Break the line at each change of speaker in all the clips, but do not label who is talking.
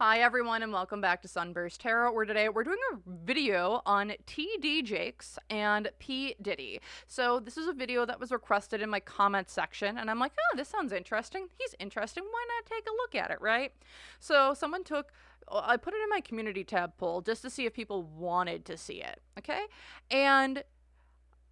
Hi everyone and welcome back to SunBurst Tarot, where today we're doing a video on TD Jakes and P-Didy. So this is a video that was requested in my comment section, and I'm like, oh, this sounds interesting. He's interesting. Why not take a look at it, right? So I put it in my community tab poll just to see if people wanted to see it, okay? And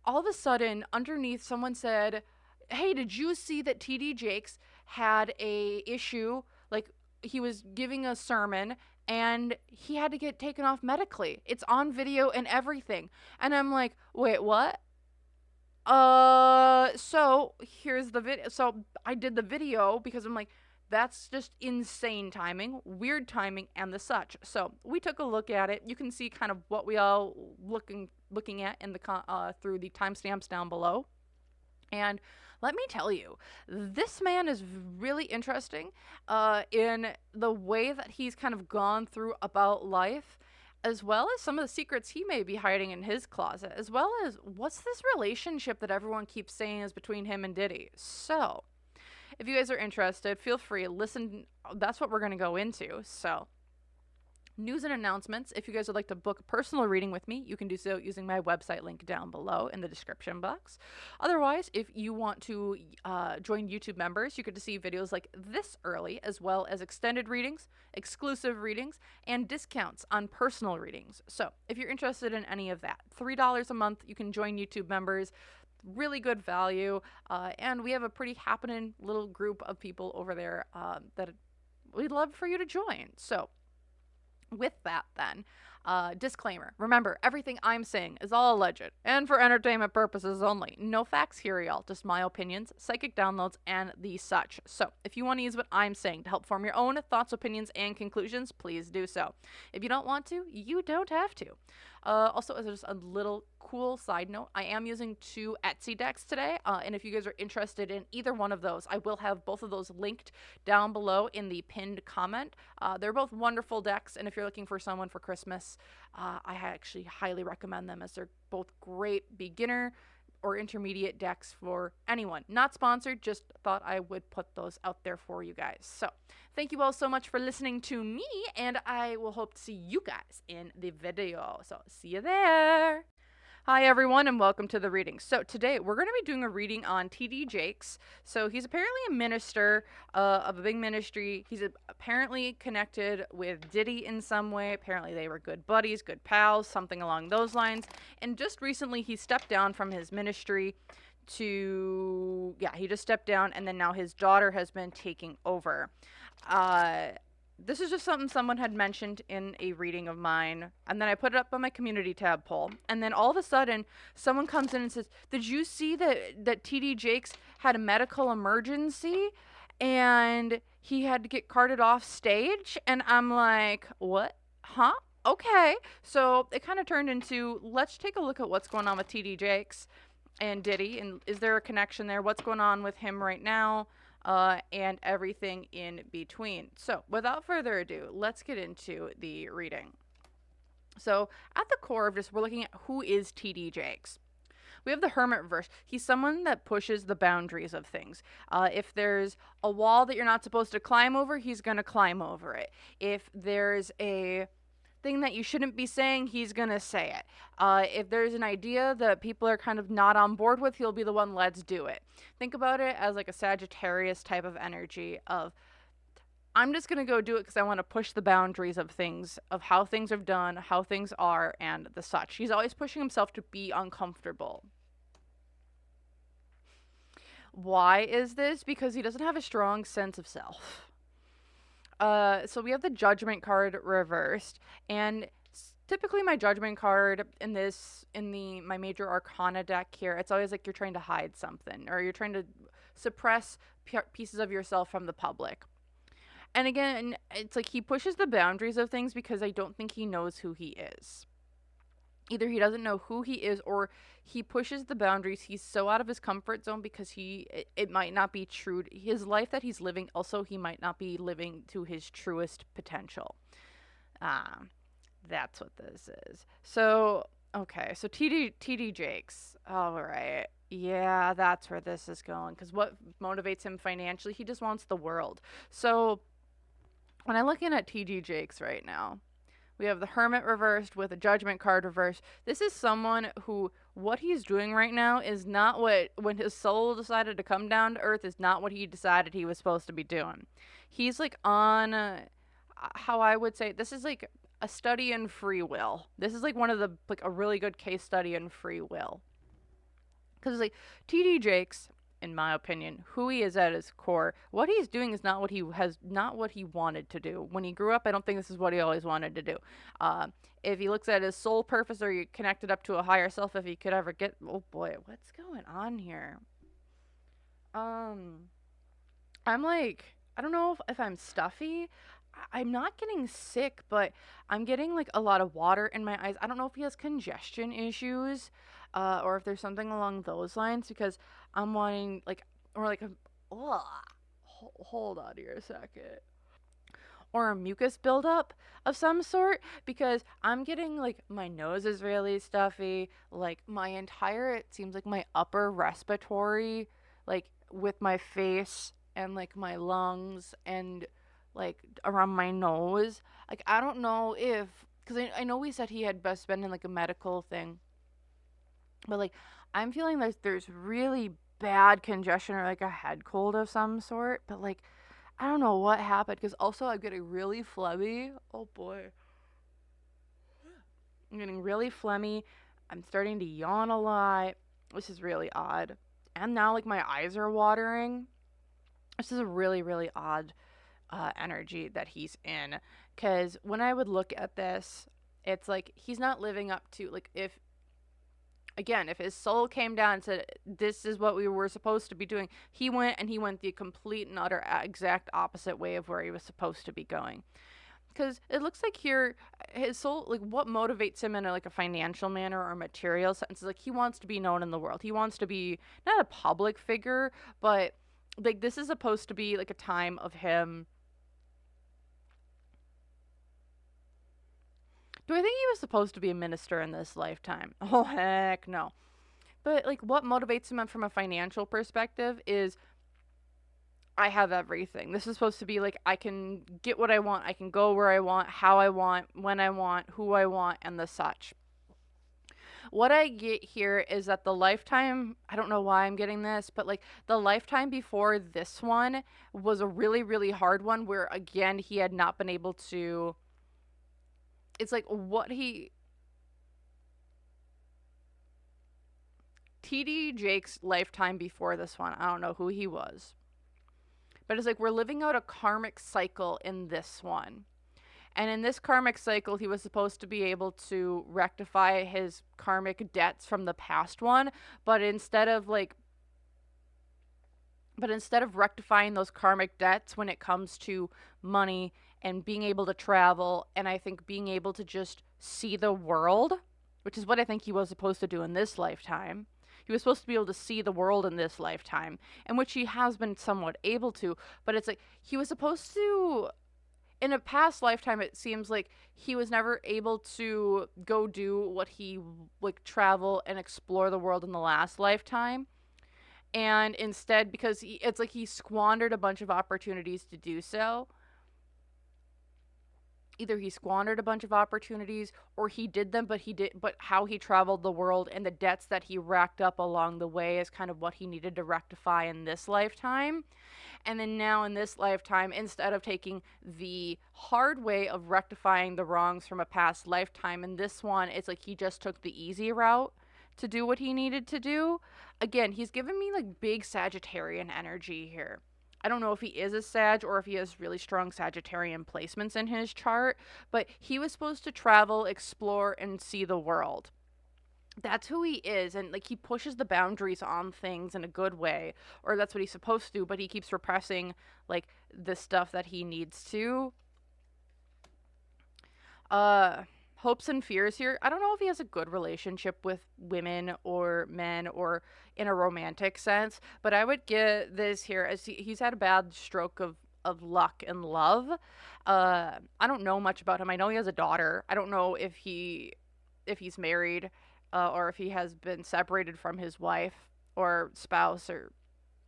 all of a sudden, underneath, someone said, hey, did you see that TD Jakes had a issue, like he was giving a sermon and he had to get taken off medically. It's on video and everything. And I'm like, wait, what? So here's the video. So I did the video because I'm like, that's just insane timing, weird timing, and the such. So we took a look at it. You can see kind of what we all looking at in the through the timestamps down below. And let me tell you, this man is really interesting in the way that he's kind of gone through about life, as well as some of the secrets he may be hiding in his closet, as well as what's this relationship that everyone keeps saying is between him and Diddy. So, if you guys are interested, feel free, listen. That's what we're going to go into. So, news and announcements. If you guys would like to book a personal reading with me, you can do so using my website link down below in the description box. Otherwise, if you want to join YouTube members, you get to see videos like this early, as well as extended readings, exclusive readings, and discounts on personal readings. So if you're interested in any of that, $3 a month, you can join YouTube members. Really good value, and we have a pretty happening little group of people over there that we'd love for you to join. So with that, then, disclaimer. Remember, everything I'm saying is all alleged and for entertainment purposes only. No facts here, y'all. Just my opinions, psychic downloads, and the such. So, if you want to use what I'm saying to help form your own thoughts, opinions, and conclusions, please do so. If you don't want to, you don't have to. Also, as just a little cool side note, I am using 2 Etsy decks today, and if you guys are interested in either one of those, I will have both of those linked down below in the pinned comment. They're both wonderful decks, and if you're looking for someone for Christmas, I actually highly recommend them, as they're both great beginner or intermediate decks for anyone. Not sponsored, just thought I would put those out there for you guys. So, thank you all so much for listening to me, and I will hope to see you guys in the video. So, see you there! Hi everyone and welcome to the reading. So today we're going to be doing a reading on TD Jakes. So he's apparently a minister of a big ministry. He's apparently connected with Diddy in some way. Apparently they were good buddies, good pals, something along those lines. And just recently he stepped down from his ministry he just stepped down, and then now his daughter has been taking over. This is just something someone had mentioned in a reading of mine, and then I put it up on my community tab poll, and then all of a sudden, someone comes in and says, did you see that TD Jakes had a medical emergency, and he had to get carted off stage? And I'm like, what? Huh? Okay. So it kind of turned into, let's take a look at what's going on with TD Jakes and Diddy, and is there a connection there? What's going on with him right now? And everything in between. So, without further ado, let's get into the reading. So, at the core of this, we're looking at who is TD Jakes. We have the Hermit reverse. He's someone that pushes the boundaries of things. If there's a wall that you're not supposed to climb over, he's going to climb over it. If there's a thing that you shouldn't be saying, he's gonna say it. If there's an idea that people are kind of not on board with, he'll be the one, let's do it. Think about it as like a Sagittarius type of energy of, I'm just gonna go do it because I want to push the boundaries of things, of how things are done, how things are, and the such. He's always pushing himself to be uncomfortable. Why is this? Because he doesn't have a strong sense of self. So we have the Judgment card reversed, and typically my Judgment card in my Major Arcana deck here, it's always like you're trying to hide something, or you're trying to suppress pieces of yourself from the public. And again, it's like he pushes the boundaries of things because I don't think he knows who he is. Either he doesn't know who he is, or he pushes the boundaries. He's so out of his comfort zone because it might not be true. His life that he's living, also, he might not be living to his truest potential. That's what this is. So, okay. So TD Jakes. All right. Yeah, that's where this is going. Because what motivates him financially? He just wants the world. So when I'm looking at TD Jakes right now, we have the Hermit reversed with a Judgment card reversed. This is someone who, what he's doing right now is not what, when his soul decided to come down to earth, is not what he decided he was supposed to be doing. He's like on, how I would say, this is like a study in free will. This is like one of the, like a really good case study in free will. Because like TD Jakes, in my opinion, who he is at his core, what he's doing is not what he wanted to do. When he grew up, I don't think this is what he always wanted to do. If he looks at his soul purpose, or he connected up to a higher self, if he could ever get, oh boy, what's going on here? I'm like, I don't know if I'm stuffy. I'm not getting sick, but I'm getting like a lot of water in my eyes. I don't know if he has congestion issues, or if there's something along those lines, because I'm wanting like, or like, ugh, hold on here a second. Or a mucus buildup of some sort, because I'm getting like my nose is really stuffy, like my entire, it seems like my upper respiratory, like with my face and like my lungs and like around my nose. Like I don't know if, because I know we said he had best been in like a medical thing, but like I'm feeling like there's really bad congestion or like a head cold of some sort, but like I don't know what happened, because also I'm getting really phlegmy. Oh boy. I'm getting really phlegmy. I'm starting to yawn a lot. This is really odd. And now like my eyes are watering. This is a really, really odd energy that he's in. Because when I would look at this, it's like he's not living up to, like, if, again, if his soul came down and said, this is what we were supposed to be doing, he went the complete and utter exact opposite way of where he was supposed to be going. Because it looks like here, his soul, like what motivates him in a, like a financial manner or material sense is like he wants to be known in the world. He wants to be not a public figure, but like this is supposed to be like a time of him. Do I think he was supposed to be a minister in this lifetime? Oh, heck no. But like what motivates him from a financial perspective is, I have everything. This is supposed to be like I can get what I want. I can go where I want, how I want, when I want, who I want, and the such. What I get here is that the lifetime, I don't know why I'm getting this, but like the lifetime before this one was a really, really hard one where, again, he had not been able to. It's like what he. TD Jake's lifetime before this one, I don't know who he was. But it's like we're living out a karmic cycle in this one. And in this karmic cycle, he was supposed to be able to rectify his karmic debts from the past one, but instead of rectifying those karmic debts when it comes to money and being able to travel, and I think being able to just see the world, which is what I think he was supposed to do in this lifetime. He was supposed to be able to see the world in this lifetime, in which he has been somewhat able to, but it's like he was supposed to, in a past lifetime, it seems like he was never able to go do what he, like, travel and explore the world in the last lifetime. And instead, because it's like he squandered a bunch of opportunities to do so. Either he squandered a bunch of opportunities or he did them, but how he traveled the world and the debts that he racked up along the way is kind of what he needed to rectify in this lifetime. And then now in this lifetime, instead of taking the hard way of rectifying the wrongs from a past lifetime, in this one, it's like he just took the easy route to do what he needed to do. Again, he's giving me like big Sagittarian energy here. I don't know if he is a Sag or if he has really strong Sagittarian placements in his chart, but he was supposed to travel, explore, and see the world. That's who he is, and like he pushes the boundaries on things in a good way, or that's what he's supposed to, but he keeps repressing like the stuff that he needs to. Hopes and fears here. I don't know if he has a good relationship with women or men or in a romantic sense, but I would get this here as he's had a bad stroke of luck and love. I don't know much about him. I know he has a daughter. I don't know if he's married, or if he has been separated from his wife or spouse, or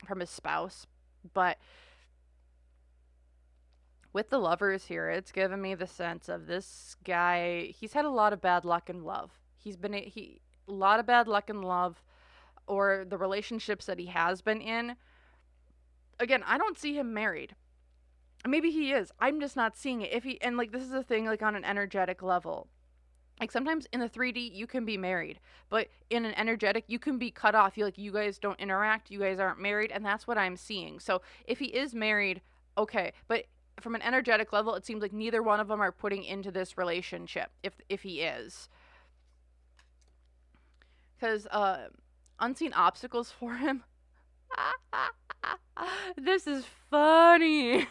from his spouse. But With the Lovers here, it's given me the sense of this guy. He's had a lot of bad luck in love. A lot of bad luck in love, or the relationships that he has been in. Again, I don't see him married. Maybe he is. I'm just not seeing it. And like this is a thing like on an energetic level. Like sometimes in the 3D you can be married, but in an energetic you can be cut off. You guys don't interact, you guys aren't married, and that's what I'm seeing. So if he is married, okay, but from an energetic level it seems like neither one of them are putting into this relationship if he is. Cuz unseen obstacles for him. This is funny.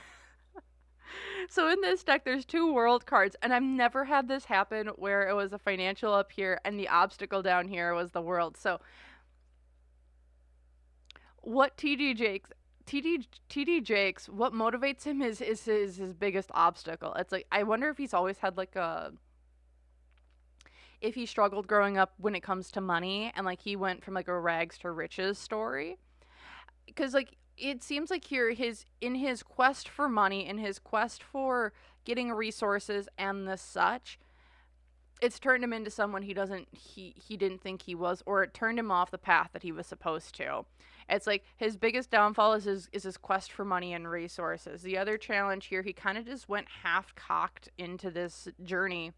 So in this deck, there's 2 world cards, and I've never had this happen where it was a financial up here and the obstacle down here was the world. So what TD Jakes, what motivates him is his biggest obstacle. It's like, I wonder if he's always had like if he struggled growing up when it comes to money, and like he went from like a rags to riches story. Because like it seems like here in his quest for money, in his quest for getting resources and the such, it's turned him into someone he didn't think he was, or it turned him off the path that he was supposed to. It's like his biggest downfall is his quest for money and resources. The other challenge here, he kind of just went half-cocked into this journey.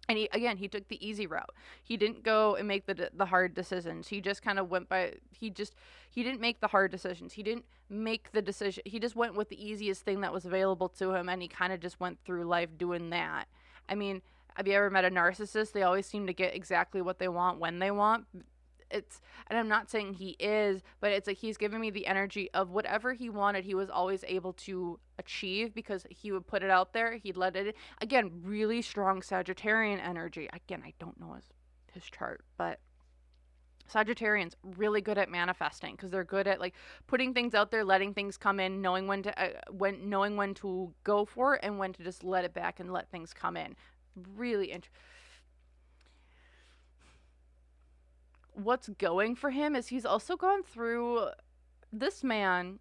And he took the easy route. He didn't go and make the hard decisions. He just kind of went by, he didn't make the hard decisions. He didn't make the decision. He just went with the easiest thing that was available to him, and he kind of just went through life doing that. I mean, have you ever met a narcissist? They always seem to get exactly what they want when they want. And I'm not saying he is, but it's like he's giving me the energy of whatever he wanted, he was always able to achieve because he would put it out there, he'd let it in. Again, really strong Sagittarian energy. Again, I don't know his chart, but Sagittarians really good at manifesting because they're good at like putting things out there, letting things come in, knowing when to go for it and when to just let it back and let things come in. Really interesting. What's going for him is he's also gone through, this man,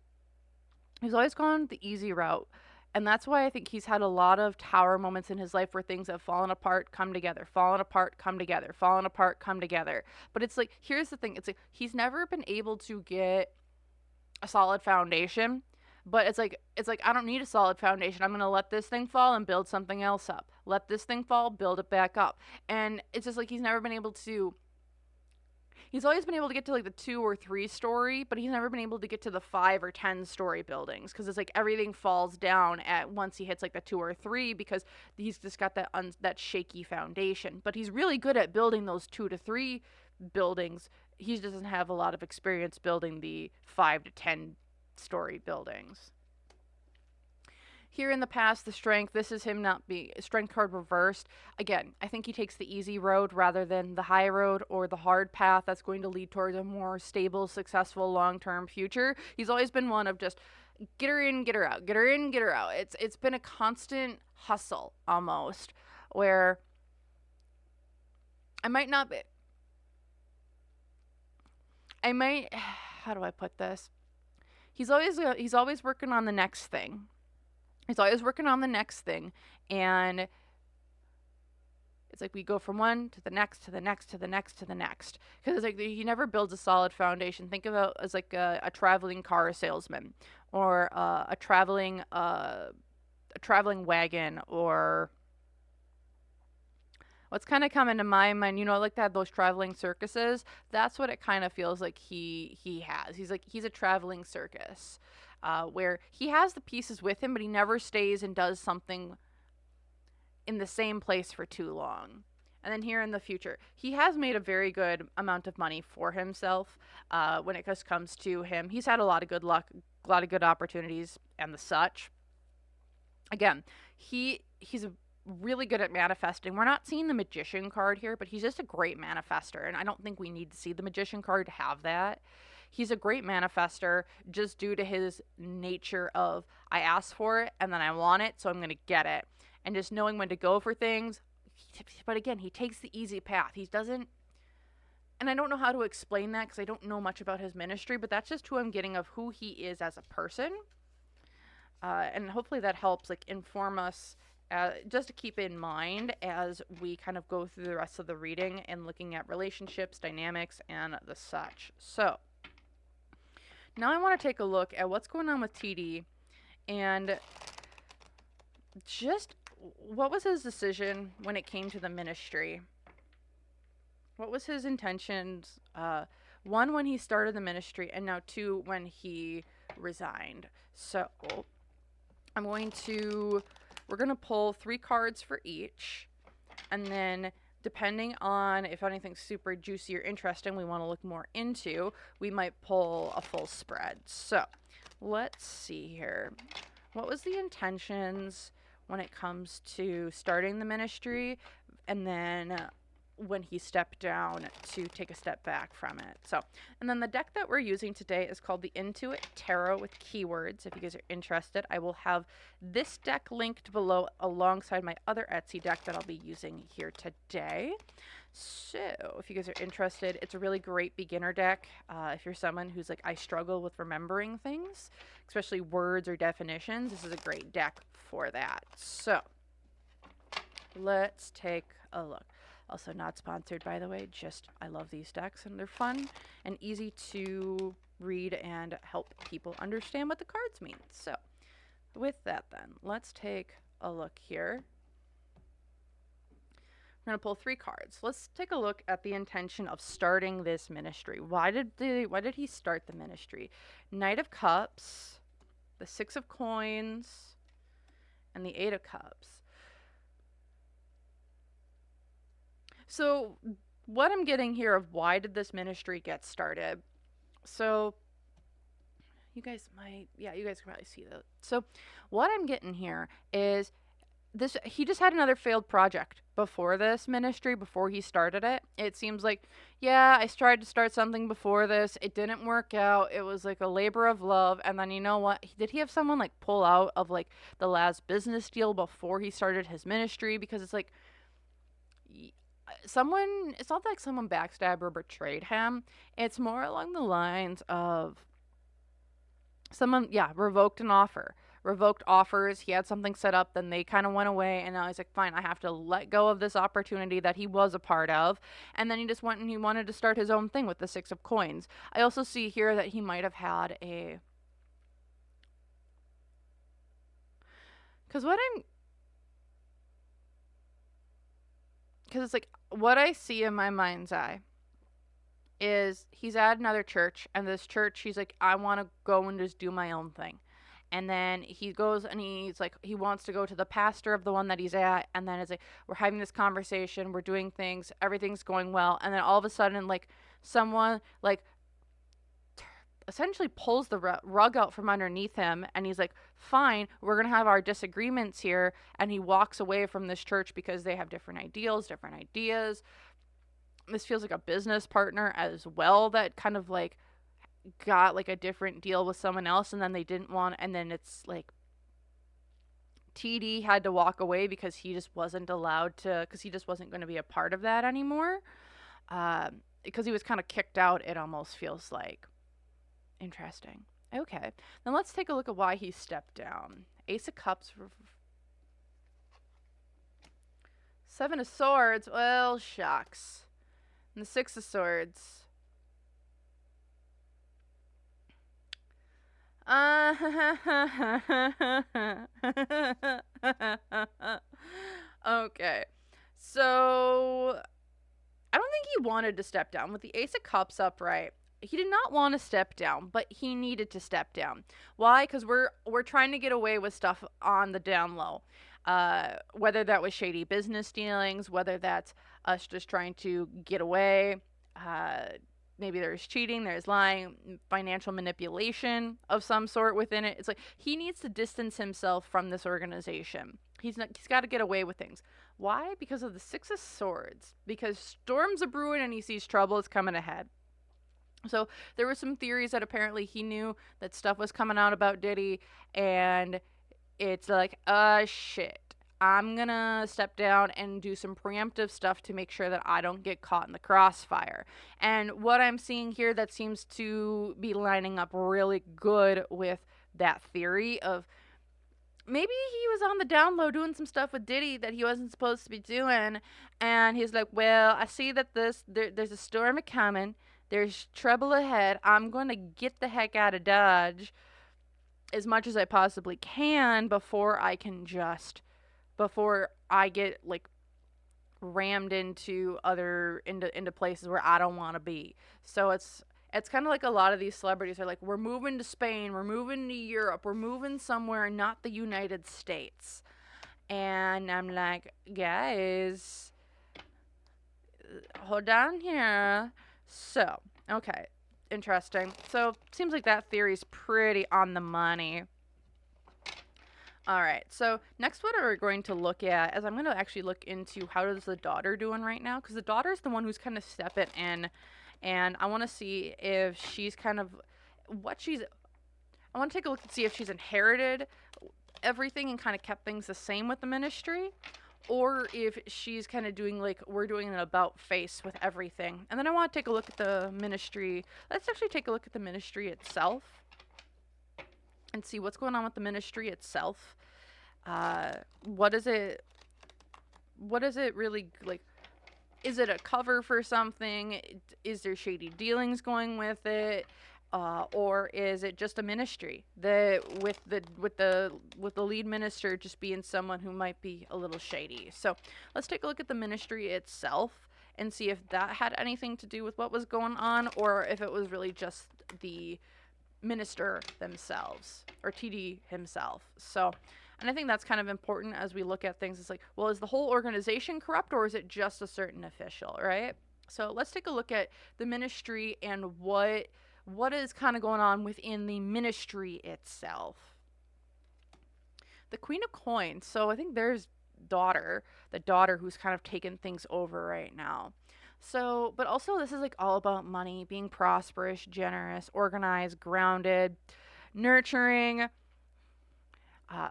he's always gone the easy route. And that's why I think he's had a lot of tower moments in his life where things have fallen apart, come together, fallen apart, come together, fallen apart, come together. But it's like, here's the thing. It's like, he's never been able to get a solid foundation. But it's like, I don't need a solid foundation. I'm going to let this thing fall and build something else up. Let this thing fall, build it back up. And it's just like, he's never been able to, he's always been able to get to like the 2 or 3 story, but he's never been able to get to the 5 or 10 story buildings because it's like everything falls down at once he hits like the 2 or 3 because he's just got that shaky foundation. But he's really good at building those 2 to 3 buildings. He doesn't have a lot of experience building the 5 to 10 story buildings. Here in the past, the strength, this is him not being, strength card reversed. Again, I think he takes the easy road rather than the high road or the hard path that's going to lead towards a more stable, successful, long-term future. He's always been one of just get her in, get her out, get her in, get her out. It's been a constant hustle almost where how do I put this? He's always working on the next thing. He's always working on the next thing, and it's like we go from one to the next, to the next, to the next, to the next. Because it's like he never builds a solid foundation. Think of it as like a traveling car salesman, or a traveling wagon, or what's kind of coming to my mind, like that, those traveling circuses. That's what it kind of feels like he has. He's a traveling circus. Where he has the pieces with him, but he never stays and does something in the same place for too long. And then here in the future, he has made a very good amount of money for himself. When it just comes to him, he's had a lot of good luck, a lot of good opportunities, and the such. Again, he's really good at manifesting. We're not seeing the Magician card here, but he's just a great manifester, and I don't think we need to see the Magician card to have that. He's a great manifester just due to his nature of I ask for it and then I want it, so I'm going to get it. And just knowing when to go for things. But again, he takes the easy path. He doesn't, and I don't know how to explain that because I don't know much about his ministry, but that's just who I'm getting of who he is as a person. And hopefully that helps like inform us, just to keep in mind as we kind of go through the rest of the reading and looking at relationships, dynamics, and the such. So now I want to take a look at what's going on with TD and just what was his decision when it came to the ministry. What was his intentions? One, when he started the ministry, and now two, when he resigned. So we're going to pull 3 cards for each. And then depending on if anything's super juicy or interesting we want to look more into, we might pull a full spread. So let's see here. What was the intentions when it comes to starting the ministry, and then when he stepped down to take a step back from it? So, and then the deck that we're using today is called the Intuit Tarot with keywords. If you guys are interested, I will have this deck linked below alongside my other Etsy deck that I'll be using here today. So if you guys are interested, it's a really great beginner deck. If you're someone who's like, I struggle with remembering things, especially words or definitions, this is a great deck for that. So let's take a look. Also not sponsored, by the way, just I love these decks and they're fun and easy to read and help people understand what the cards mean. So with that then, let's take a look here. We're going to pull 3 cards. Let's take a look at the intention of starting this ministry. Why did he start the ministry? Knight of Cups, the 6 of Coins, and the 8 of Cups. So what I'm getting here of why did this ministry get started? So you guys can probably see that. So what I'm getting here is he just had another failed project before this ministry, before he started it. It seems like, yeah, I tried to start something before this. It didn't work out. It was like a labor of love. And then you know what? Did he have someone like pull out of like the last business deal before he started his ministry? Because it's like, it's not like someone backstabbed or betrayed him. It's more along the lines of someone, revoked an offer. Revoked offers. He had something set up, then they kind of went away, and now he's like, fine, I have to let go of this opportunity that he was a part of. And then he just went and he wanted to start his own thing with the 6 of Coins. I also see here that he might have had because it's like what I see in my mind's eye is he's at another church, and this church, he's like, I want to go and just do my own thing. And then he goes and he's like, he wants to go to the pastor of the one that he's at. And then it's like, we're having this conversation, we're doing things, everything's going well. And then all of a sudden, like, someone, like, essentially pulls the rug out from underneath him. And he's like, fine, we're going to have our disagreements here. And he walks away from this church because they have different ideals, different ideas. This feels like a business partner as well that kind of, like, got like a different deal with someone else, and then they didn't want, and then it's like TD had to walk away because he just wasn't allowed to, because he just wasn't going to be a part of that anymore, because he was kind of kicked out. It almost feels like. Interesting. Okay, then let's take a look at why he stepped down. Ace of Cups, 7 of Swords, well, shucks, and the 6 of Swords. Okay, so I don't think he wanted to step down. With the Ace of Cups upright, he did not want to step down, but he needed to step down. Why? Because we're trying to get away with stuff on the down low. Whether that was shady business dealings, whether that's us just trying to get away, maybe there's cheating, there's lying, financial manipulation of some sort within it. It's like he needs to distance himself from this organization. He's got to get away with things. Why? Because of the 6 of Swords. Because storms are brewing and he sees trouble is coming ahead. So there were some theories that apparently he knew that stuff was coming out about Diddy, and it's like, shit. I'm going to step down and do some preemptive stuff to make sure that I don't get caught in the crossfire. And what I'm seeing here that seems to be lining up really good with that theory of maybe he was on the down low doing some stuff with Diddy that he wasn't supposed to be doing, and he's like, well, I see that there's a storm a coming, there's trouble ahead, I'm gonna get the heck out of Dodge as much as I possibly can before I get like rammed into places where I don't want to be. So it's kind of like a lot of these celebrities are like, we're moving to Spain, we're moving to Europe, we're moving somewhere not the United States. And I'm like, guys, hold on here. So, okay, interesting. So, seems like that theory's pretty on the money. All right, so next what we're going to look at is I'm going to actually look into how is the daughter doing right now, because the daughter's the one who's kind of stepping in, and I want to see if she's kind of I want to take a look and see if she's inherited everything and kind of kept things the same with the ministry, or if she's kind of doing like we're doing an about face with everything. And then I want to take a look at the ministry. Let's actually take a look at the ministry itself and see what's going on with the ministry itself. What is it really like? Is it a cover for something? Is there shady dealings going with it? Or is it just a ministry that with the lead minister just being someone who might be a little shady? So let's take a look at the ministry itself and see if that had anything to do with what was going on, or if it was really just the minister themselves or TD himself. So, and I think that's kind of important as we look at things. It's like, well, is the whole organization corrupt, or is it just a certain official, right? So let's take a look at the ministry and what is kind of going on within the ministry itself. The Queen of Coins. So I think there's the daughter who's kind of taken things over right now. So, but also this is like all about money, being prosperous, generous, organized, grounded, nurturing,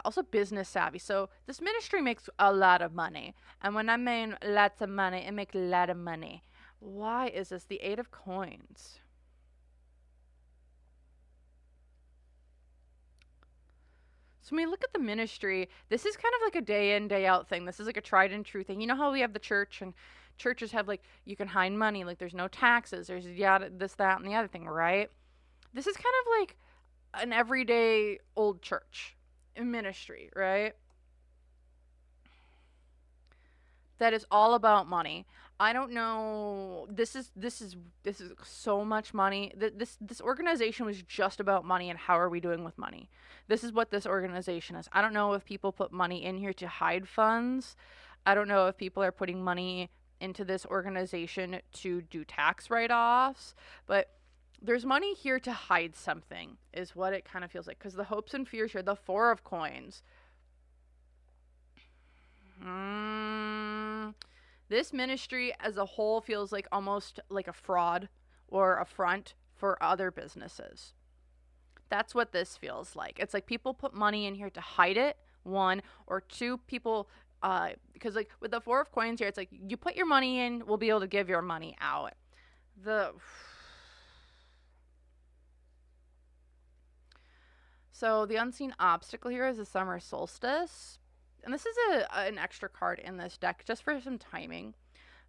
also business savvy. So this ministry makes a lot of money. And when I mean lots of money, it makes a lot of money. Why is this the Eight of Coins? So when we look at the ministry, this is kind of like a day in, day out thing. This is like a tried and true thing. You know how we have the church, and churches have like, you can hide money, like there's no taxes, there's this, that, and the other thing, right? This is kind of like an everyday old church ministry, right? That is all about money. I don't know. This is so much money. This organization was just about money, and how are we doing with money? This is what this organization is. I don't know if people put money in here to hide funds. I don't know if people are putting money into this organization to do tax write-offs, but there's money here to hide something, is what it kind of feels like. Because the hopes and fears here, the Four of Coins. This ministry as a whole feels like almost like a fraud or a front for other businesses. That's what this feels like. It's like people put money in here to hide it, one, or two, people, because like with the Four of Coins here, it's like you put your money in, we'll be able to give your money out. So the unseen obstacle here is the summer solstice. And this is an extra card in this deck just for some timing.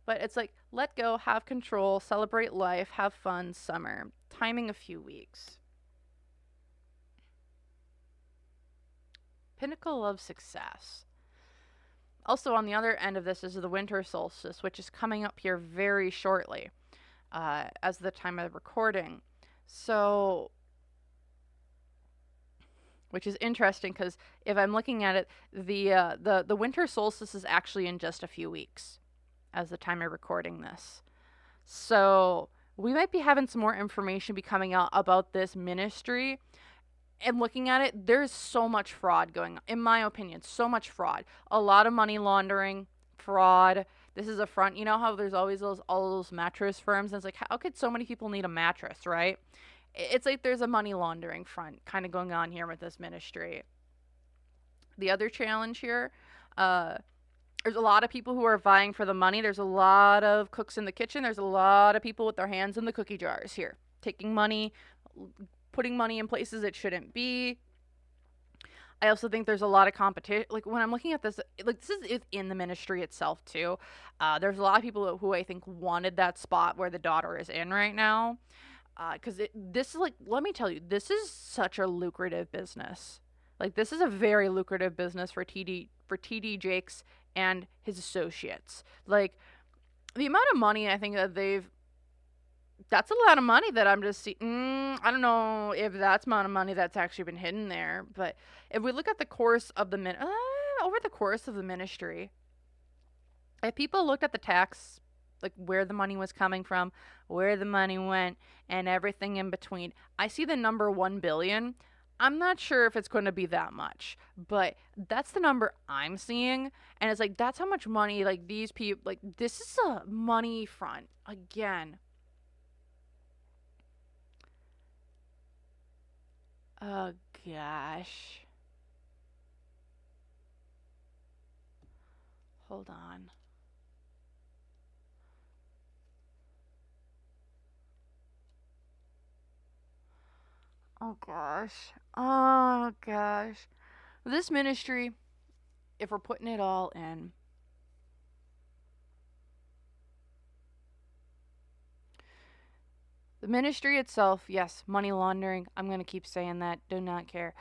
But it's like, let go, have control, celebrate life, have fun, summer. Timing a few weeks. Pinnacle of success. Also on the other end of this is the winter solstice, which is coming up here very shortly as the time of recording. So, which is interesting because if I'm looking at it, the winter solstice is actually in just a few weeks as the time of recording this. So we might be having some more information be coming out about this ministry. And looking at it, there's so much fraud going on. In my opinion, so much fraud. A lot of money laundering, fraud. This is a front. You know how there's always all those mattress firms? And it's like, how could so many people need a mattress, right? It's like there's a money laundering front kind of going on here with this ministry. The other challenge here, there's a lot of people who are vying for the money. There's a lot of cooks in the kitchen. There's a lot of people with their hands in the cookie jars here, taking money, putting money in places it shouldn't be. I also think there's a lot of competition. Like when I'm looking at this, like this is in the ministry itself too. There's a lot of people who I think wanted that spot where the daughter is in right now. Because this is like, let me tell you, this is such a lucrative business. Like this is a very lucrative business for TD Jakes and his associates. Like the amount of money I think that that's a lot of money that I'm just seeing. I don't know if that's amount of money that's actually been hidden there, but if we look at the course of the over the course of the ministry, if people looked at the tax, like where the money was coming from, where the money went, and everything in between, I see the number 1 billion. I'm not sure if it's going to be that much, but that's the number I'm seeing. And it's like, that's how much money, like these people, like this is a money front again. Oh gosh. Hold on. Oh gosh. Oh gosh. This ministry, if we're putting it all in, the ministry itself, yes, money laundering. I'm going to keep saying that. Do not care.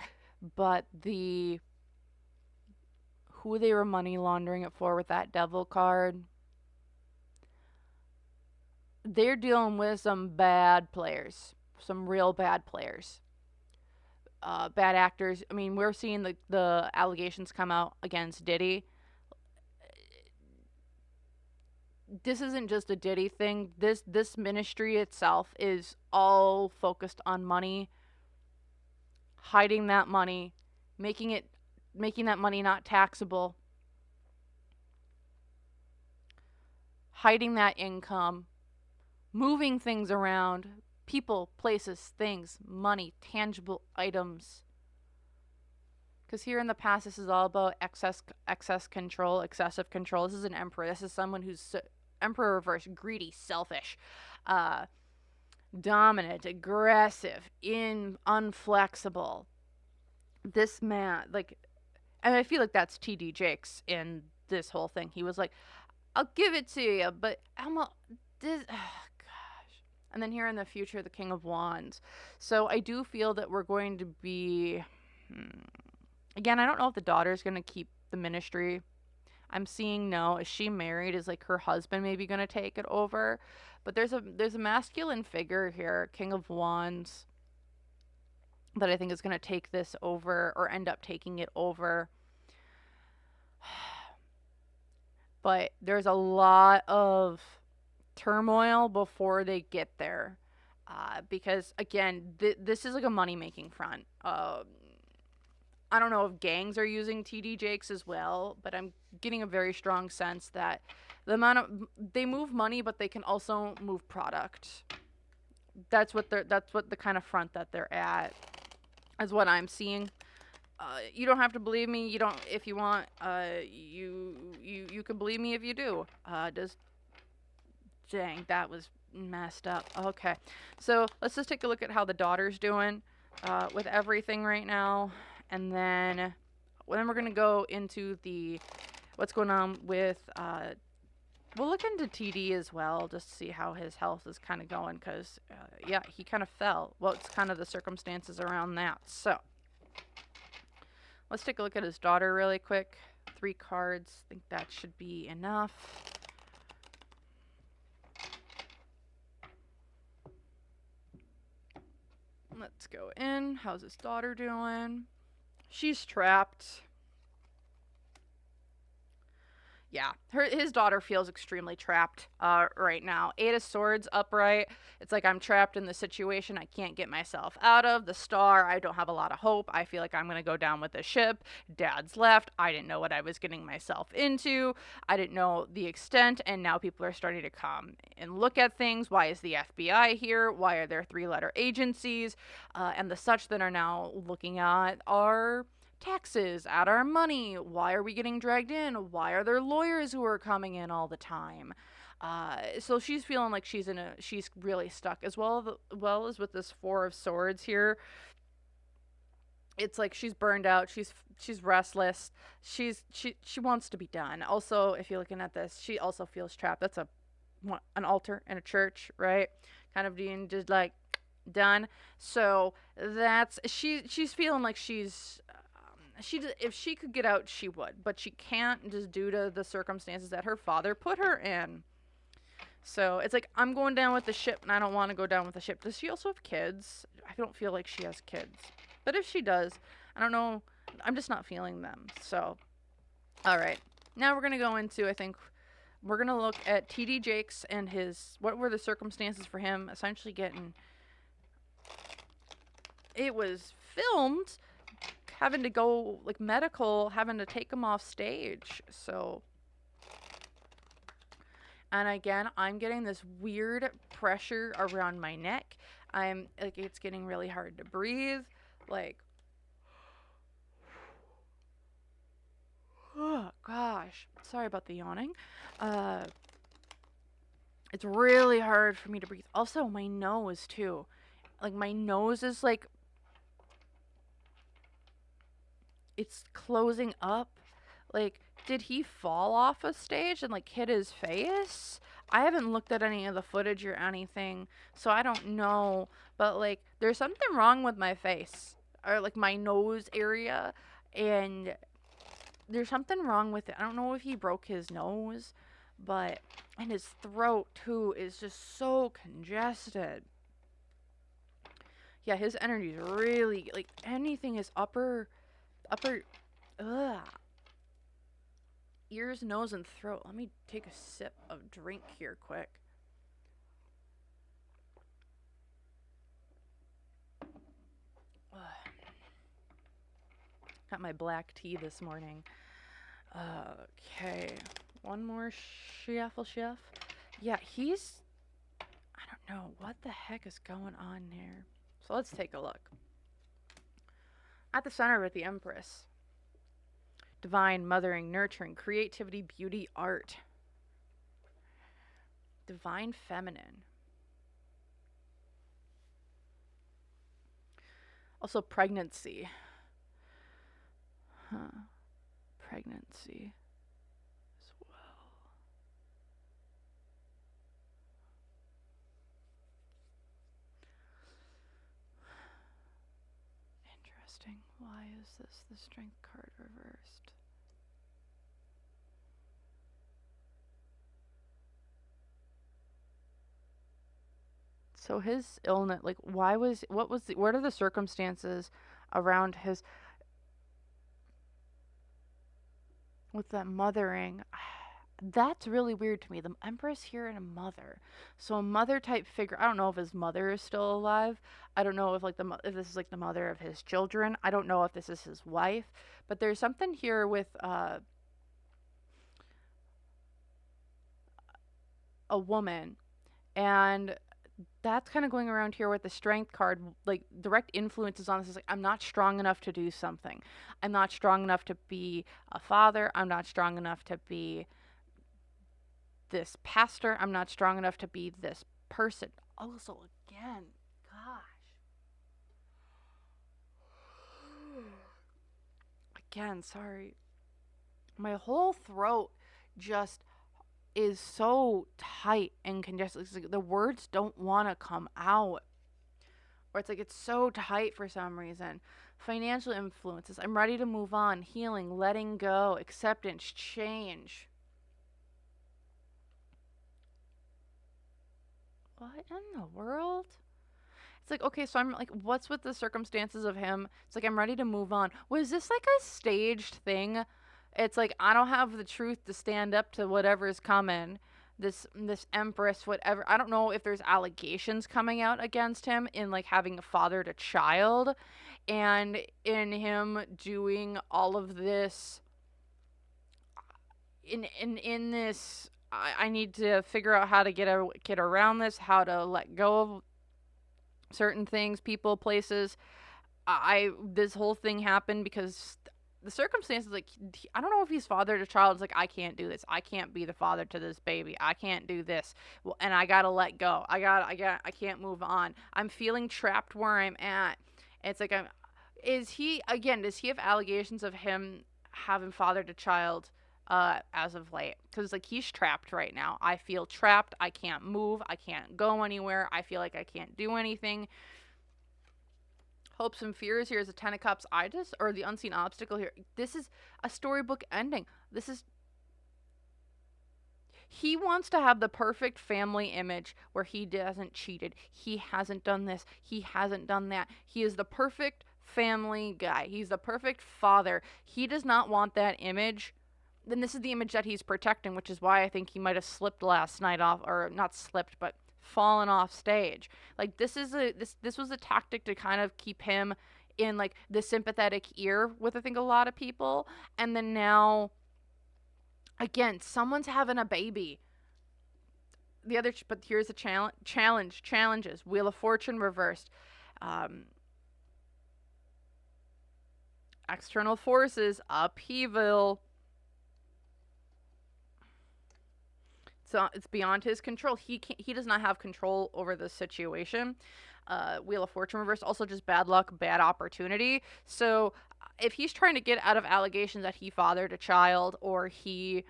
But who they were money laundering it for with that devil card, they're dealing with some bad players, some real bad players. Bad actors. I mean, we're seeing the allegations come out against Diddy. This isn't just a Diddy thing. This ministry itself is all focused on money, hiding that money, making that money not taxable, hiding that income, moving things around, people, places, things, money, tangible items. Because here in the past, this is all about excess control, excessive control. This is an emperor. This is someone who's emperor reverse, greedy, selfish, dominant, aggressive, unflexible. This man, like, and I feel like that's T.D. Jakes in this whole thing. He was like, I'll give it to you, but this, oh gosh. And then here in the future, the King of Wands. So I do feel that we're going to be, again, I don't know if the daughter's going to keep the ministry. I'm seeing no. Is she married? Is like her husband maybe going to take it over? But there's a masculine figure here, King of Wands, that I think is going to take this over or end up taking it over. But there's a lot of turmoil before they get there. Because, again, this is like a money-making front. I don't know if gangs are using TD Jakes as well, but I'm getting a very strong sense that they move money, but they can also move product. That's what the kind of front that they're at, is what I'm seeing. You don't have to believe me. You don't, if you want. You can believe me if you do. Dang, that was messed up. Okay, so let's just take a look at how the daughter's doing with everything right now, and then we're gonna go into what's going on with. We'll look into TD as well, just to see how his health is kind of going, because yeah, he kind of fell. What's kind of the circumstances around that? So. Let's take a look at his daughter really quick. 3 cards. I think that should be enough. Let's go in. How's his daughter doing? She's trapped. Yeah, his daughter feels extremely trapped right now. 8 of Swords upright. It's like, I'm trapped in the situation I can't get myself out of. The Star, I don't have a lot of hope. I feel like I'm going to go down with the ship. Dad's left. I didn't know what I was getting myself into. I didn't know the extent, and now people are starting to come and look at things. Why is the FBI here? Why are there 3-letter agencies and the such that are now looking at our taxes, at our money? Why are we getting dragged in? Why are there lawyers who are coming in all the time? So she's feeling like she's really stuck, as well as with this 4 of Swords here. it's like she's burned out, she's restless, she wants to be done. Also, if you're looking at this, she also feels trapped. That's an altar in a church, right? Kind of being just like done. So that's she's feeling like if she could get out, she would, but she can't, just due to the circumstances that her father put her in. So it's like, I'm going down with the ship, and I don't want to go down with the ship. Does she also have kids? I don't feel like she has kids. But if she does, I don't know. I'm just not feeling them. So, all right. Now we're going to go into, I think, we're going to look at T.D. Jakes and what were the circumstances for him essentially getting, it was filmed, having to go, like, medical, having to take him off stage. So, and again, I'm getting this weird pressure around my neck. I'm like, it's getting really hard to breathe. Like, oh gosh, sorry about the yawning. It's really hard for me to breathe. Also, my nose too. Like, my nose is like, it's closing up. Like, did he fall off a stage and like hit his face? I haven't looked at any of the footage or anything, so I don't know. But like, there's something wrong with my face, or like my nose area, and there's something wrong with it. I don't know if he broke his nose, but, and his throat too is just so congested. Yeah, his energy is really, like, anything is upper, ugh. Ears, nose, and throat. Let me take a sip of drink here quick. Ugh. Got my black tea this morning. Okay. One more shuffle. Yeah, I don't know what the heck is going on here. So let's take a look. At the center of it, the Empress. Divine, mothering, nurturing, creativity, beauty, art. Divine feminine. Also pregnancy. Pregnancy as well. Interesting. Why is this the strength card reversed? So his illness, like, what are the circumstances around his, with that mothering? That's really weird to me. The Empress here and a mother. So a mother type figure. I don't know if his mother is still alive. I don't know if like if this is like the mother of his children. I don't know if this is his wife. But there's something here with a woman, and that's kind of going around here with the strength card. Like, direct influences on this is like, I'm not strong enough to do something. I'm not strong enough to be a father. I'm not strong enough to be this pastor. I'm not strong enough to be this person. Also, again, gosh. Again, sorry. My whole throat just is so tight and congested. It's like the words don't want to come out. Or it's like it's so tight for some reason. Financial influences. I'm ready to move on. Healing, letting go, acceptance, change. What in the world? It's like, okay, so I'm like, what's with the circumstances of him? It's like, I'm ready to move on. Was this like a staged thing? It's like, I don't have the truth to stand up to whatever's coming. This Empress, whatever. I don't know if there's allegations coming out against him in like having fathered a child, and in him doing all of this. In this, I need to figure out how to get around this, how to let go of certain things, people, places. This whole thing happened because the circumstances, like, I don't know if he's fathered a child. It's like, I can't do this. I can't be the father to this baby. I can't do this. Well, and I gotta let go. I can't move on. I'm feeling trapped where I'm at. It's like Is he, again, does he have allegations of him having fathered a child as of late? Because, like, he's trapped right now. I feel trapped. I can't move. I can't go anywhere. I feel like I can't do anything. Hopes and fears here is a Ten of Cups. Or the unseen obstacle here. This is a storybook ending. This is, he wants to have the perfect family image where he hasn't cheated. He hasn't done this. He hasn't done that. He is the perfect family guy. He's the perfect father. He does not want that image. Then this is the image that he's protecting, which is why I think he might have slipped last night off, or not slipped, but fallen off stage. Like, this was a tactic to kind of keep him in, like, the sympathetic ear with, I think, a lot of people. And then now, again, someone's having a baby. But here's a challenges. Wheel of Fortune reversed. External forces, upheaval. So it's beyond his control. He does not have control over the situation. Wheel of Fortune reversed, also just bad luck, bad opportunity. So if he's trying to get out of allegations that he fathered a child, or he's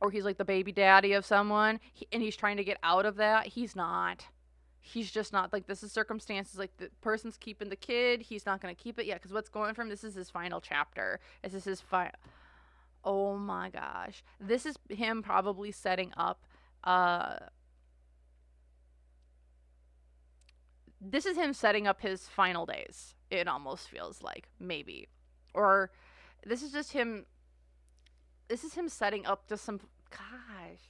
like the baby daddy of someone, and he's trying to get out of that, he's not. He's just not. Like, this is circumstances, like, the person's keeping the kid, he's not going to keep it yet, because what's going for him, this is his final chapter. This is his oh my gosh. This is him probably setting up, this is him setting up his final days. It almost feels like, maybe. Or this is just him, this is him setting up to some, gosh.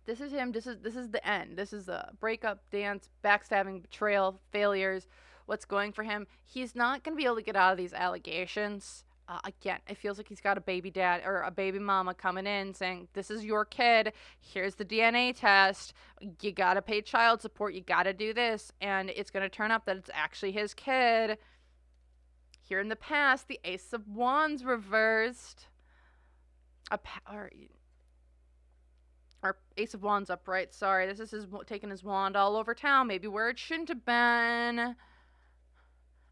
This is him, this is the end. This is the breakup, dance, backstabbing, betrayal, failures. What's going for him? He's not going to be able to get out of these allegations. Again, it feels like he's got a baby dad or a baby mama coming in saying, this is your kid. Here's the DNA test. You got to pay child support. You got to do this. And it's going to turn up that it's actually his kid. Here in the past, the Ace of Wands reversed. Or Ace of Wands upright. Sorry, this is his taking his wand all over town. Maybe where it shouldn't have been.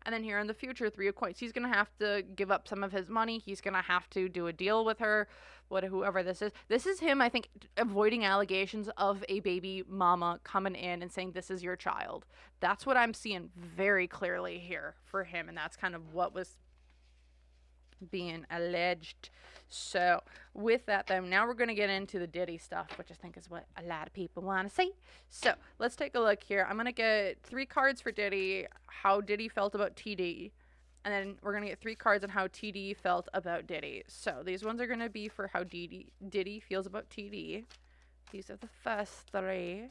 And then here in the future, Three of Coins. He's going to have to give up some of his money. He's going to have to do a deal with her, whoever this is. This is him, I think, avoiding allegations of a baby mama coming in and saying, this is your child. That's what I'm seeing very clearly here for him. And that's kind of what was being alleged. So with that, then, now we're going to get into the Diddy stuff, which I think is what a lot of people want to see. So let's take a look here. I'm going to get 3 cards for Diddy, how Diddy felt about TD, and then we're going to get 3 cards on how TD felt about Diddy. So these ones are going to be for how Diddy feels about TD. These are the first 3.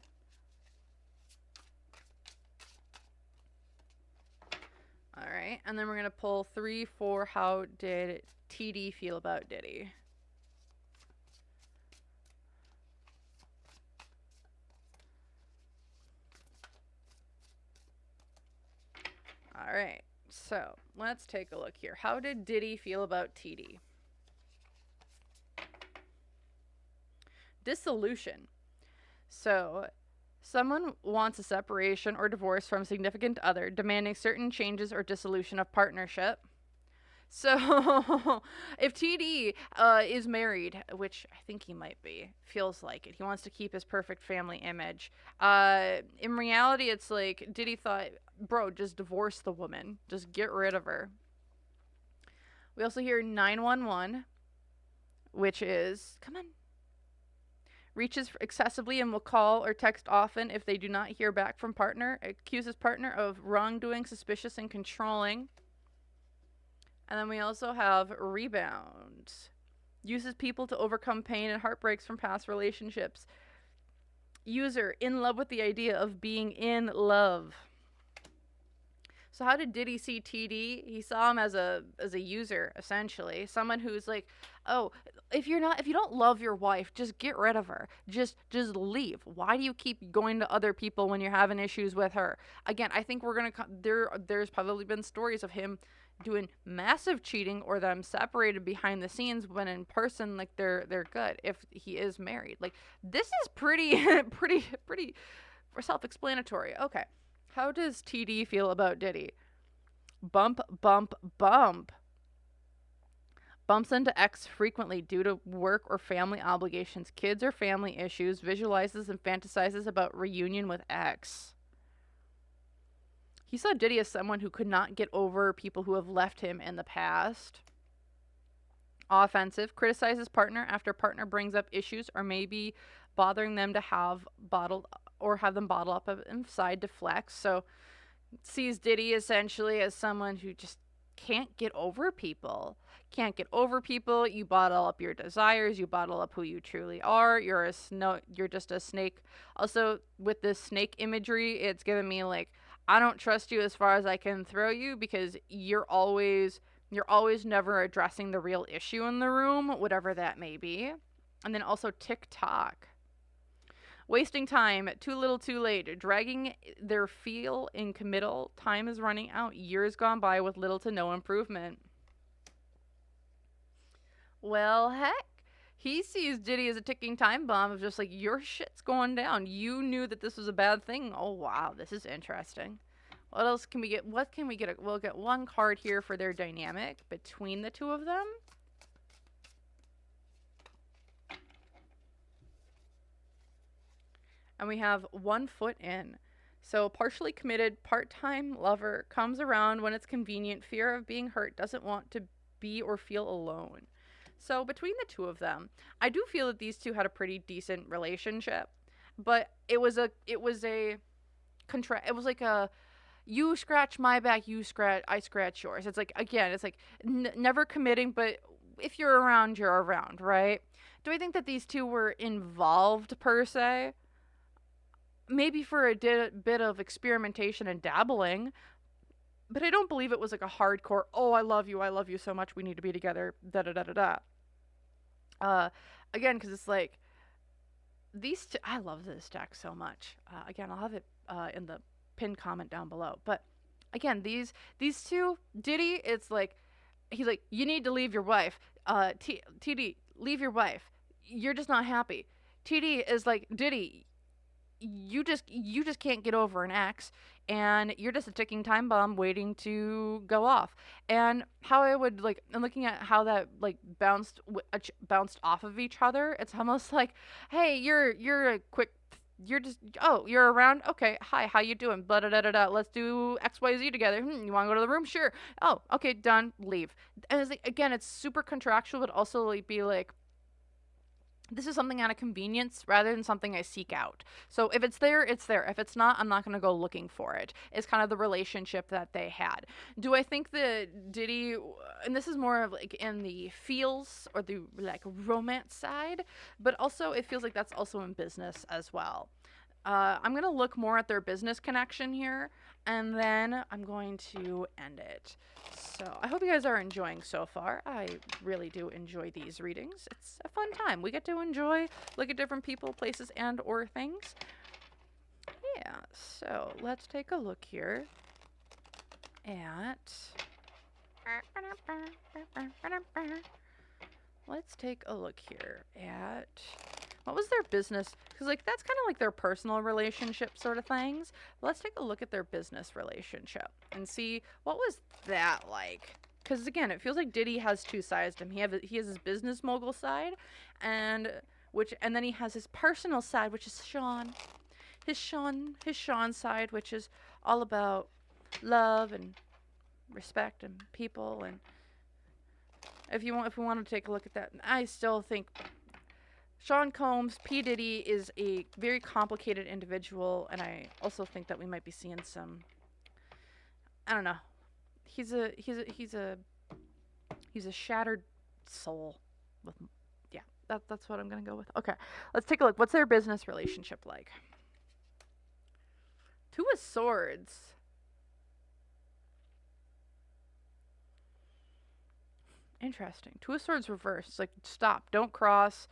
All right, and then we're going to pull 3 for how did TD feel about Diddy. All right, so let's take a look here. How did Diddy feel about TD? Dissolution. So someone wants a separation or divorce from a significant other, demanding certain changes or dissolution of partnership. So if TD is married, which I think he might be, feels like it, he wants to keep his perfect family image. In reality, it's like Diddy thought, bro, just divorce the woman. Just get rid of her. We also hear 911, which is, come on, reaches excessively and will call or text often if they do not hear back from partner, accuses partner of wrongdoing, suspicious and controlling. And then we also have rebound. Uses people to overcome pain and heartbreaks from past relationships. User, in love with the idea of being in love. So how did Diddy see TD? He saw him as a user, essentially. Someone who's like, oh, if you don't love your wife, just get rid of her. Just leave. Why do you keep going to other people when you're having issues with her? Again, I think we're gonna there's probably been stories of him doing massive cheating or them separated behind the scenes when in person like they're good if he is married. Like this is pretty pretty self-explanatory. Okay. How does TD feel about Diddy? Bump, bump, bump. Bumps into ex frequently due to work or family obligations, kids or family issues, visualizes and fantasizes about reunion with ex. He saw Diddy as someone who could not get over people who have left him in the past. Offensive, criticizes partner after partner brings up issues or maybe bothering them to have them bottle up inside to flex. So sees Diddy essentially as someone who just can't get over people. Can't get over people. You bottle up your desires. You bottle up who you truly are. You're just a snake. Also, with this snake imagery, it's giving me like, I don't trust you as far as I can throw you because you're always never addressing the real issue in the room, whatever that may be. And then also TikTok. Wasting time, too little too late, dragging their feel in committal, time is running out, years gone by with little to no improvement. Well, heck, he sees Diddy as a ticking time bomb of just like, your shit's going down. You knew that this was a bad thing. Oh, wow, this is interesting. What else can we get? What can we get? We'll get one card here for their dynamic between the two of them. And we have 1 foot in. So partially committed, part-time lover, comes around when it's convenient, fear of being hurt, doesn't want to be or feel alone. So between the two of them, I do feel that these two had a pretty decent relationship, but it was like a, you scratch my back, I scratch yours. It's like, again, it's like never committing, but if you're around, you're around, right? Do I think that these two were involved per se? Maybe for a bit of experimentation and dabbling, but I don't believe it was like a hardcore, oh, I love you so much, we need to be together, da-da-da-da-da. Again, because it's like, these two, I love this deck so much. Again, I'll have it in the pinned comment down below. But again, these two, Diddy, it's like, he's like, you need to leave your wife. TD, leave your wife. You're just not happy. TD is like, Diddy, you just can't get over an ex, and you're just a ticking time bomb waiting to go off. And how I would like, and looking at how that like bounced off of each other, it's almost like, hey, you're a quick, you're just, oh, you're around, okay, hi, how you doing, blah, da, da, da, da, let's do XYZ together. You want to go to the room? Sure. Oh, okay, done, leave. And it's like, again, it's super contractual, but also like be like, this is something out of convenience rather than something I seek out. So if it's there, it's there. If it's not, I'm not going to go looking for it. It's kind of the relationship that they had. Do I think that Diddy, and this is more of like in the feels or the like romance side, but also it feels like that's also in business as well. I'm going to look more at their business connection here, and then I'm going to end it. So I hope you guys are enjoying so far. I really do enjoy these readings. It's a fun time. We get to look at different people, places, and or things. Yeah, so let's take a look here at... Let's take a look here at... What was their business? Because, like, that's kind of like their personal relationship sort of things. Let's take a look at their business relationship and see what was that like. Because, again, it feels like Diddy has two sides to him. He has his business mogul side, and then he has his personal side, which is Sean. His Sean side, which is all about love and respect and people. And if we want to take a look at that, I still think Sean Combs, P-Didy, is a very complicated individual, and I also think that we might be seeing some, I don't know. He's a shattered soul with, yeah, that's what I'm going to go with. Okay. Let's take a look. What's their business relationship like? Two of Swords. Interesting. Two of Swords reversed. It's like, stop. Don't cross.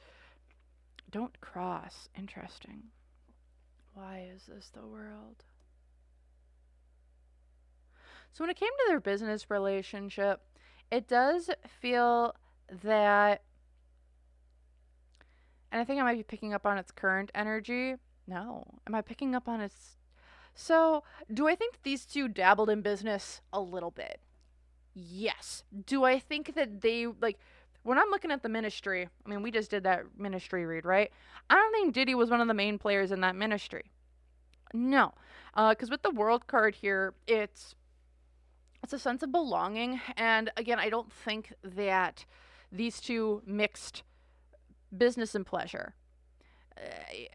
Don't cross. Interesting. Why is this the world? So when it came to their business relationship, it does feel that, and I think I might be picking up on its current energy. No. Am I picking up on its. So, do I think these two dabbled in business a little bit? Yes. Do I think that they, like, when I'm looking at the ministry, I mean, we just did that ministry read, right? I don't think Diddy was one of the main players in that ministry. No. Because with the world card here, it's a sense of belonging. And again, I don't think that these two mixed business and pleasure. Uh,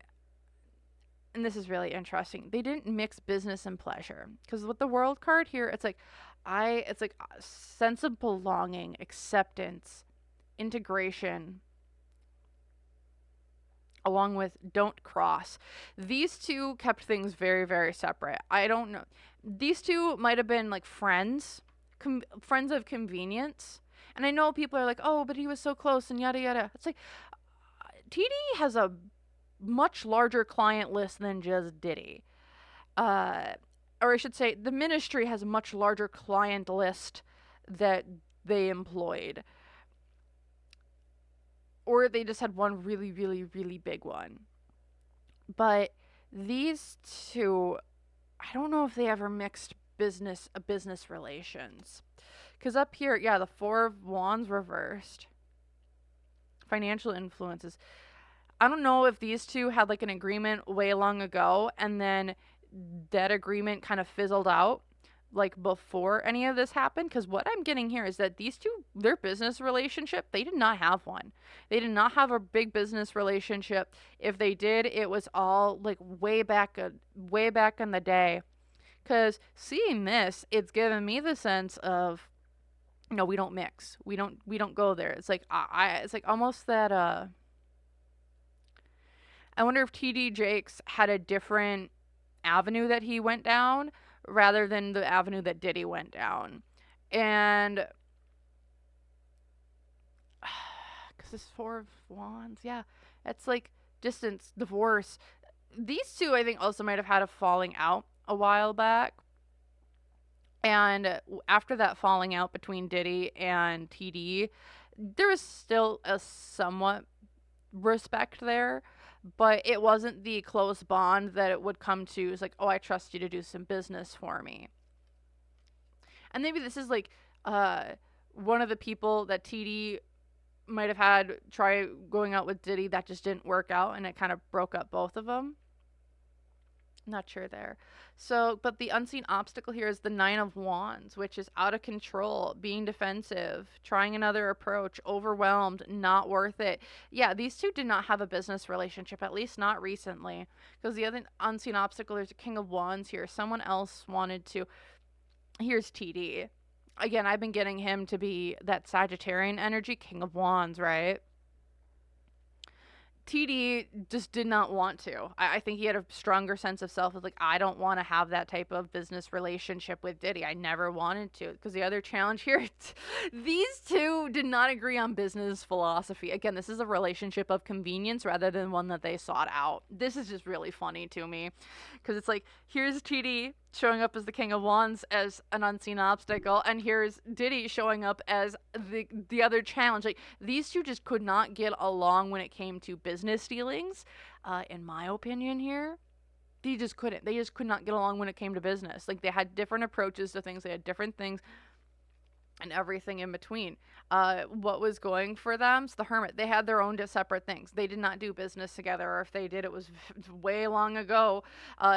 and this is really interesting. They didn't mix business and pleasure, because with the world card here, it's like a sense of belonging, acceptance, integration, along with don't cross. These two kept things very, very separate. I don't know. These two might have been like friends, friends of convenience. And I know people are like, oh, but he was so close and yada yada. It's like, TD has a much larger client list than just Diddy. Or I should say, the ministry has a much larger client list that they employed. Or they just had one really, really, really big one. But these two, I don't know if they ever mixed business relations. Because up here, yeah, the Four of Wands reversed. Financial influences. I don't know if these two had like an agreement way long ago and then that agreement kind of fizzled out like before any of this happened, because what I'm getting here is that these two, their business relationship, they did not have one. They did not have a big business relationship. If they did, it was all like way back in the day. Because seeing this, it's given me the sense of, no, we don't mix. We don't go there. It's like it's like almost that I wonder if TD Jakes had a different avenue that he went down rather than the avenue that Diddy went down. And because this Four of Wands, yeah, it's like distance, divorce. These two, I think, also might have had a falling out a while back. And after that falling out between Diddy and TD, there was still a somewhat respect there, but it wasn't the close bond that it would come to. It's like, oh, I trust you to do some business for me. And maybe this is like one of the people that TD might have had try going out with Diddy that just didn't work out, and it kind of broke up both of them. Not sure there. So, but the unseen obstacle here is the Nine of Wands, which is out of control, being defensive, trying another approach, overwhelmed, not worth it. Yeah, these two did not have a business relationship, at least not recently. Because the other unseen obstacle, there's a King of Wands here. Someone else wanted to. Here's TD. Again, I've been getting him to be that Sagittarian energy, King of Wands, right? TD just did not want to. I think he had a stronger sense of self. It's like, I don't want to have that type of business relationship with Diddy. I never wanted to. Because the other challenge here, these two did not agree on business philosophy. Again, this is a relationship of convenience rather than one that they sought out. This is just really funny to me. Because it's like, here's TD showing up as the King of Wands as an unseen obstacle, and here's Diddy showing up as the other challenge. Like, these two just could not get along when it came to business dealings, in my opinion here. They just couldn't. They just could not get along when it came to business. Like, they had different approaches to things. They had different things and everything in between. What was going for them? So the Hermit, they had their own separate things. They did not do business together, or if they did, it was way long ago.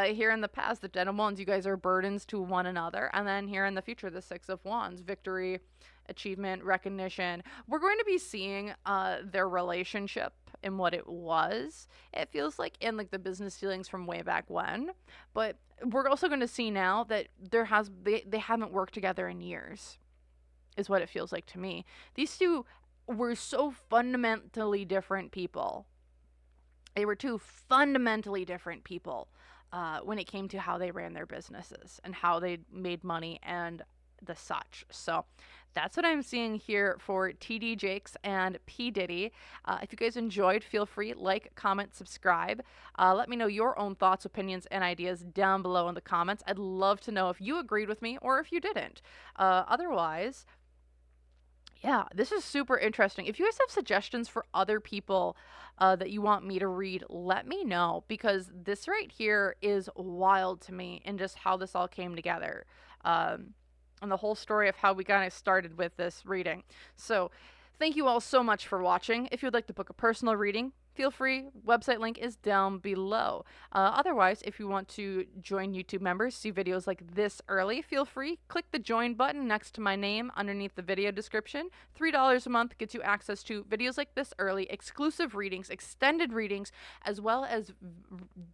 Here in the past, the Ten of Wands, you guys are burdens to one another. And then here in the future, the Six of Wands, victory, achievement, recognition. We're going to be seeing their relationship and what it was. It feels like in like the business dealings from way back when. But we're also going to see now that they haven't worked together in years, is what it feels like to me. These two were so fundamentally different people. They were two fundamentally different people when it came to how they ran their businesses and how they made money and the such. So That's what I'm seeing here for TD Jakes and P-Diddy. If you guys enjoyed, feel free, like, comment, subscribe. Let me know your own thoughts, opinions, and ideas down below in the comments. I'd love to know if you agreed with me or if you didn't. Otherwise, yeah, this is super interesting. If you guys have suggestions for other people that you want me to read, let me know, because this right here is wild to me and just how this all came together. And the whole story of how we kind of started with this reading. So thank you all so much for watching. If you'd like to book a personal reading, feel free. Website link is down below. Otherwise, if you want to join YouTube members, see videos like this early, feel free. Click the join button next to my name underneath the video description. $3 a month gets you access to videos like this early, exclusive readings, extended readings, as well as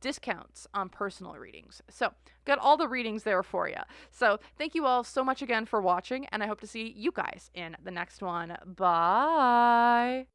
discounts on personal readings. So, got all the readings there for you. So, thank you all so much again for watching, and I hope to see you guys in the next one. Bye!